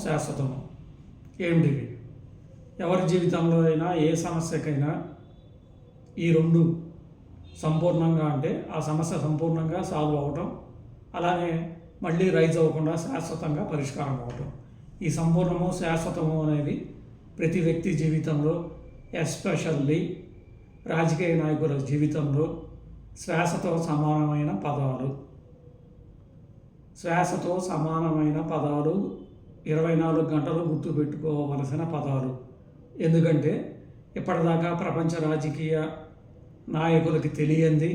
శాశ్వతము ఏమిటివి? ఎవరి జీవితంలో అయినా ఏ సమస్యకైనా ఈ రెండు సంపూర్ణంగా అంటే ఆ సమస్య సంపూర్ణంగా సాల్వ్ అవ్వటం, అలానే మళ్ళీ రైజ్ అవ్వకుండా శాశ్వతంగా పరిష్కారం అవ్వటం. ఈ సంపూర్ణము శాశ్వతము అనేది ప్రతి వ్యక్తి జీవితంలో, ఎస్పెషల్లీ రాజకీయ నాయకుల జీవితంలో శ్వాసతో సమానమైన పదాలు. శ్వాసతో సమానమైన పదాలు, 24 గంటలు గుర్తుపెట్టుకోవలసిన పదాలు. ఎందుకంటే ఇప్పటిదాకా ప్రపంచ రాజకీయ నాయకులకి తెలియంది,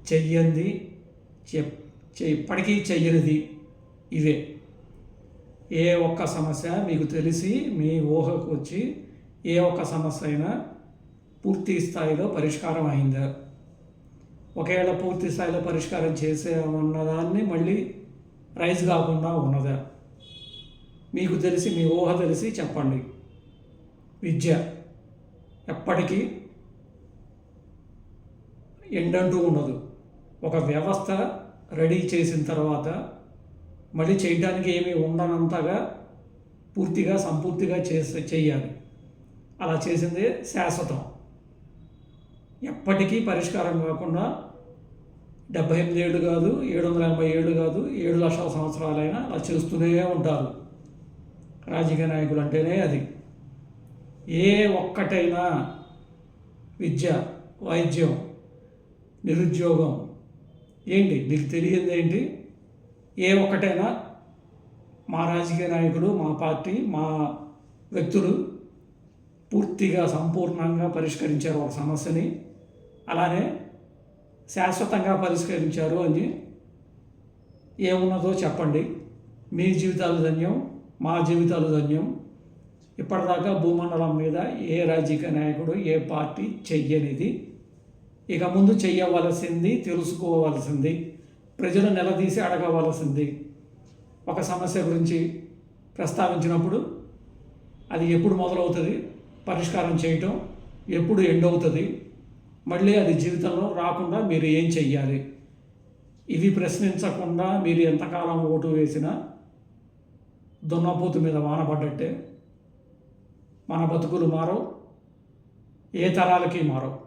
చెయ్యంది, ఇప్పటికీ చెయ్యనిది ఇవే. ఏ ఒక్క సమస్య మీకు తెలిసి మీ ఊహకు వచ్చి ఏ ఒక్క సమస్య అయినా పూర్తి స్థాయిలో పరిష్కారం అయిందా? ఒకవేళ పూర్తి స్థాయిలో పరిష్కారం చేసే ఉన్నదాన్ని మళ్ళీ రైజ్ కాకుండా ఉన్నదా? మీకు తెలిసి మీ ఊహ తెలిసి చెప్పండి. విద్య ఎప్పటికీ ఎండంటూ ఉండదు. ఒక వ్యవస్థ రెడీ చేసిన తర్వాత మళ్ళీ చేయడానికి ఏమీ ఉండనంతగా పూర్తిగా సంపూర్తిగా చేయాలి. అలా చేసిందే శాశ్వతం. ఎప్పటికీ పరిష్కారం కాకుండా 78 ఏళ్ళు కాదు, 780 ఏళ్ళు కాదు, 7 లక్షల సంవత్సరాలైనా అలా చేస్తూనే ఉంటారు. రాజకీయ నాయకులు అంటేనే అది. ఏ ఒక్కటైనా విద్య, వైద్యం, నిరుద్యోగం ఏంటి మీకు తెలియదు ఏంటి? ఏ ఒక్కటైనా మా రాజకీయ నాయకులు, మా పార్టీ, మా వ్యక్తులు పూర్తిగా సంపూర్ణంగా పరిష్కరించారు ఒక సమస్యని. అలానే శాశ్వతంగా పరిష్కరించారు అని ఏమున్నదో చెప్పండి. మీ జీవితాలు ధన్యం, మా జీవితాలు ధన్యం. ఇప్పటిదాకా భూమండలం మీద ఏ రాజకీయ నాయకుడు, ఏ పార్టీ చెయ్యనిది ఇక ముందు చెయ్యవలసింది, తెలుసుకోవలసింది, ప్రజలు నిలదీసి అడగవలసింది. ఒక సమస్య గురించి ప్రస్తావించినప్పుడు అది ఎప్పుడు మొదలవుతుంది పరిష్కారం చేయటం, ఎప్పుడు ఎండ్ అవుతుంది, మళ్ళీ అది జీవితంలో రాకుండా మీరు ఏం చెయ్యాలి? ఇవి ప్రశ్నించకుండా మీరు ఎంతకాలం ఓటు వేసినా దున్నపోతు మీద వానపడ్డట్టే. మన బతుకులు మారవు, ఏ తరాలకి మారవు.